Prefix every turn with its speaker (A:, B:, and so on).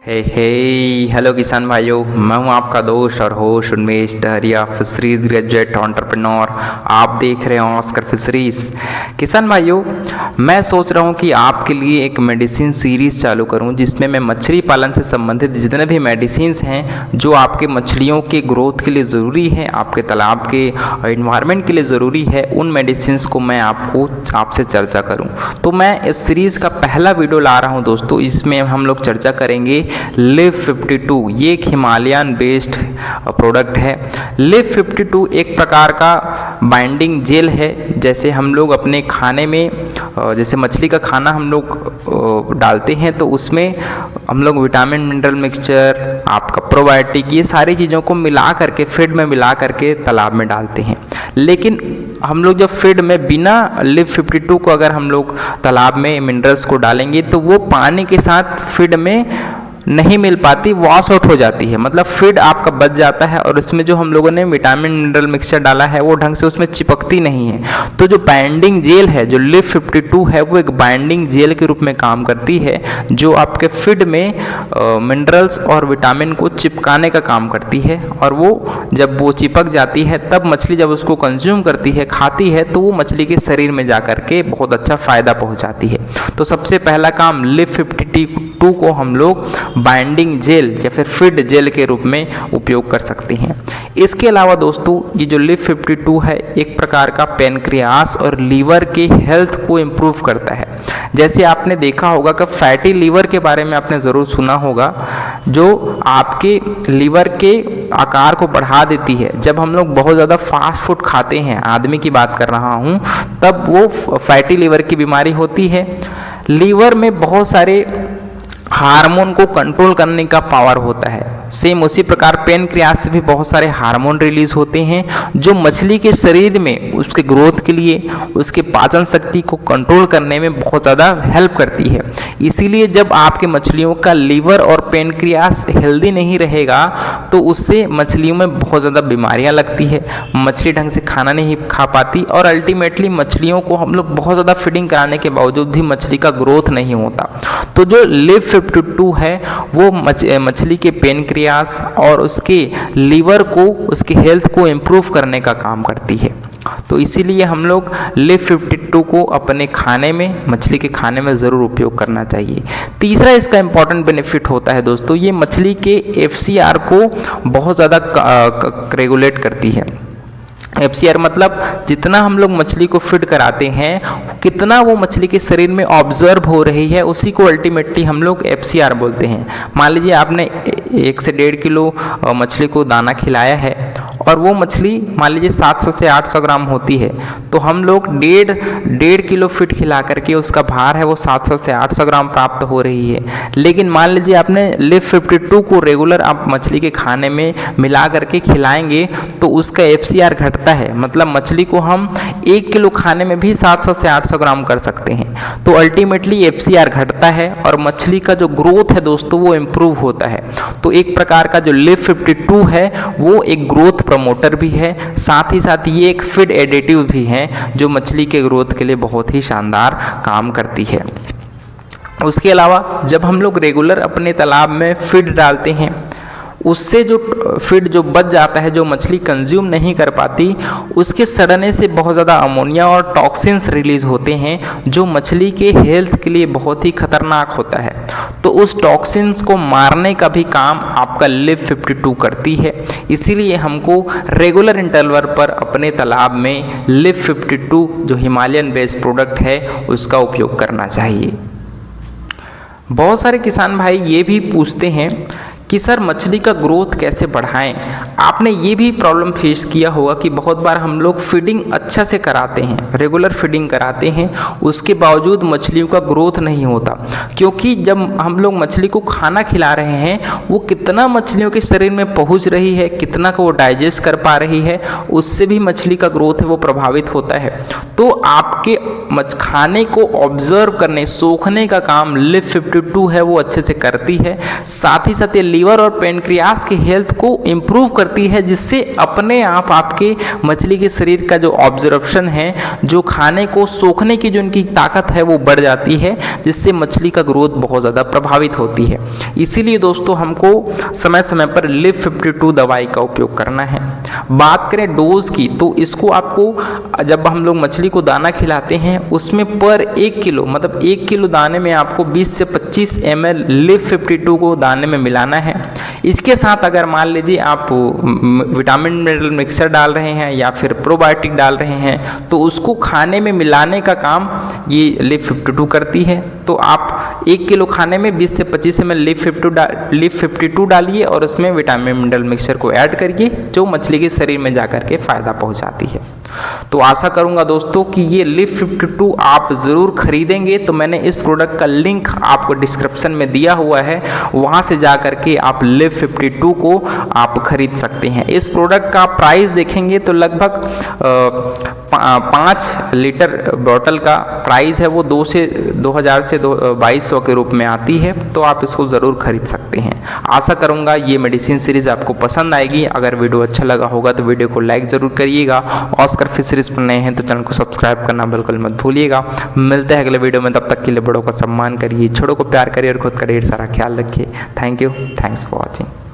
A: Hello किसान भाइयों, मैं हूं आपका दोस्त और होस्ट उन्मेष डहरिया, फिशरीज ग्रेजुएट एंटरप्रेन्योर। आप देख रहे हो ऑस्कर फिशरीज। किसान भाइयों, मैं सोच रहा हूं कि आपके लिए एक मेडिसिन सीरीज़ चालू करूं जिसमें मैं मछली पालन से संबंधित जितने भी मेडिसिन्स हैं जो आपके मछलियों के ग्रोथ के लिए ज़रूरी है, आपके तालाब के इन्वायरमेंट के लिए ज़रूरी है, उन मेडिसिन्स को मैं आपसे चर्चा करूँ। तो मैं इस सीरीज़ का पहला वीडियो ला रहा हूँ दोस्तों। इसमें हम लोग चर्चा करेंगे लिव 52। ये एक हिमालयन बेस्ड प्रोडक्ट है। लिव 52 एक प्रकार का बाइंडिंग जेल है। जैसे हम लोग अपने खाने में जैसे मछली का खाना हम लोग डालते हैं तो उसमें हम लोग विटामिन मिनरल मिक्सचर, आपका प्रोबायोटिक, ये सारी चीज़ों को मिला करके फीड में मिला करके तालाब में डालते हैं। लेकिन हम लोग जब फीड में बिना लिव 52 को अगर हम लोग तालाब में मिनरल्स को डालेंगे तो वो पानी के साथ फीड में नहीं मिल पाती, वॉश आउट हो जाती है। मतलब फीड आपका बच जाता है और उसमें जो हम लोगों ने विटामिन मिनरल मिक्सचर डाला है वो ढंग से उसमें चिपकती नहीं है। तो जो बाइंडिंग जेल है, जो लिव 52 है, वो एक बाइंडिंग जेल के रूप में काम करती है जो आपके फीड में मिनरल्स और विटामिन को चिपकाने का काम करती है। और वो जब वो चिपक जाती है तब मछली जब उसको कंज्यूम करती है, खाती है, तो वो मछली के शरीर में जा करके बहुत अच्छा फ़ायदा पहुँचाती है। तो सबसे पहला काम लिव 52 को हम लोग बाइंडिंग जेल या फिर फीड जेल के रूप में उपयोग कर सकते हैं। इसके अलावा दोस्तों, ये जो लिव 52 है एक प्रकार का पेनक्रियास और लीवर के हेल्थ को इम्प्रूव करता है। जैसे आपने देखा होगा कि फैटी लीवर के बारे में आपने ज़रूर सुना होगा, जो आपके लीवर के आकार को बढ़ा देती है। जब हम लोग बहुत ज़्यादा फास्ट फूड खाते हैं, आदमी की बात कर रहा हूँ, तब वो फैटी लीवर की बीमारी होती है। लीवर में बहुत सारे हार्मोन को कंट्रोल करने का पावर होता है। सेम उसी प्रकार पेनक्रियास से भी बहुत सारे हार्मोन रिलीज होते हैं जो मछली के शरीर में उसके ग्रोथ के लिए, उसके पाचन शक्ति को कंट्रोल करने में बहुत ज़्यादा हेल्प करती है। इसीलिए जब आपके मछलियों का लीवर और पेनक्रियास हेल्दी नहीं रहेगा तो उससे मछलियों में बहुत ज़्यादा बीमारियां लगती है, मछली ढंग से खाना नहीं खा पाती और अल्टीमेटली मछलियों को हम लोग बहुत ज़्यादा फीडिंग कराने के बावजूद भी मछली का ग्रोथ नहीं होता। तो जो लिव 52 है वो मछली के पेनक्रियास और उसके लीवर को, उसकी हेल्थ को इम्प्रूव करने का काम करती है। तो इसीलिए हम लोग लिव 52 को अपने खाने में, मछली के खाने में ज़रूर उपयोग करना चाहिए। तीसरा इसका इम्पॉर्टेंट बेनिफिट होता है दोस्तों, ये मछली के FCR को बहुत ज़्यादा रेगुलेट करती है। FCR मतलब जितना हम लोग मछली को फीड कराते हैं, कितना वो मछली के शरीर में ऑब्जर्व हो रही है, उसी को अल्टीमेटली हम लोग FCR बोलते हैं। मान लीजिए आपने 1 से 1.5 किलो मछली को दाना खिलाया है और वो मछली मान लीजिए 700 से 800 ग्राम होती है, तो हम लोग 1.5 किलो फीड खिला करके उसका भार है वो 700 से 800 ग्राम प्राप्त हो रही है। लेकिन मान लीजिए आपने लिव 52 को रेगुलर आप मछली के खाने में मिला करके खिलाएंगे तो उसका FCR घटता है। मतलब मछली को हम 1 किलो खाने में भी 700 से 800 ग्राम कर सकते हैं। तो अल्टीमेटली FCR घटता है और मछली का जो ग्रोथ है दोस्तों वो इम्प्रूव होता है। तो एक प्रकार का जो लिव 52 है वो एक ग्रोथ प्रमोटर भी है, साथ ही साथ ये एक फीड एडिटिव भी है जो मछली के ग्रोथ के लिए बहुत ही शानदार काम करती है। उसके अलावा जब हम लोग रेगुलर अपने तालाब में फीड डालते हैं, उससे जो फीड जो बच जाता है, जो मछली कंज्यूम नहीं कर पाती, उसके सड़ने से बहुत ज़्यादा अमोनिया और टॉक्सिन्स रिलीज होते हैं जो मछली के हेल्थ के लिए बहुत ही खतरनाक होता है। तो उस टॉक्सिन्स को मारने का भी काम आपका लिव 52 करती है। इसीलिए हमको रेगुलर इंटरवल पर अपने तालाब में लिव 52 जो हिमालयन बेस्ड प्रोडक्ट है उसका उपयोग करना चाहिए। बहुत सारे किसान भाई ये भी पूछते हैं कि सर मछली का ग्रोथ कैसे बढ़ाएं। आपने ये भी प्रॉब्लम फेस किया होगा कि बहुत बार हम लोग फीडिंग अच्छा से कराते हैं, रेगुलर फीडिंग कराते हैं, उसके बावजूद मछलियों का ग्रोथ नहीं होता। क्योंकि जब हम लोग मछली को खाना खिला रहे हैं वो कितना मछलियों के शरीर में पहुंच रही है, कितना को वो डाइजेस्ट कर पा रही है, उससे भी मछली का ग्रोथ है वो प्रभावित होता है। तो आपके खाने को ऑब्जर्व करने, सोखने का काम लिव 52 है वो अच्छे से करती है। साथ ही साथ ये लीवर और पेनक्रियास की हेल्थ को इम्प्रूव करती है, जिससे अपने आप आपके मछली के शरीर का जो ऑब्जर्वेशन है, जो खाने को सोखने की जो उनकी ताकत है वो बढ़ जाती है, जिससे मछली का ग्रोथ बहुत ज़्यादा प्रभावित होती है। इसीलिए दोस्तों हमको समय समय पर लिव 52 दवाई का उपयोग करना है। बात करें डोज की, तो इसको आपको जब हम लोग मछली को दाना खिलाते हैं उसमें पर 1 किलो मतलब 1 किलो दाने में आपको 20 से 25 ml लिव 52 को दाने में मिलाना है। इसके साथ अगर मान लीजिए आप विटामिन मिनरल मिक्सर डाल रहे हैं या फिर प्रोबायोटिक डाल रहे हैं, तो उसको खाने में मिलाने का काम ये लिव 52 करती है। तो आप 1 किलो खाने में 20 से 25 ml लिव 52 डालिए और उसमें विटामिन मिनरल मिक्सर को ऐड करिए, जो मछली के शरीर में जाकर के फ़ायदा पहुंचाती है। तो आशा करूंगा दोस्तों कि ये लिव 52 आप ज़रूर खरीदेंगे। तो मैंने इस प्रोडक्ट का लिंक आपको डिस्क्रिप्शन में दिया हुआ है, वहां से जा करके आप लिव 52 को आप खरीद सकते हैं। इस प्रोडक्ट का प्राइस देखेंगे तो लगभग 5 लीटर बॉटल का प्राइस है वो 2000 से 2200 के रूप में आती है। तो आप इसको ज़रूर खरीद सकते हैं। आशा करूंगा ये मेडिसिन सीरीज़ आपको पसंद आएगी। अगर वीडियो अच्छा लगा होगा तो वीडियो को लाइक ज़रूर करिएगा। ऑस्कर फिशरीज पर नए हैं तो चैनल को सब्सक्राइब करना बिल्कुल मत भूलिएगा। मिलते हैं अगले वीडियो में, तब तक के लिए बड़ों का सम्मान करिए, छोटों को प्यार करिए और खुद का ढेर सारा ख्याल रखिए। Thank you, thanks for watching.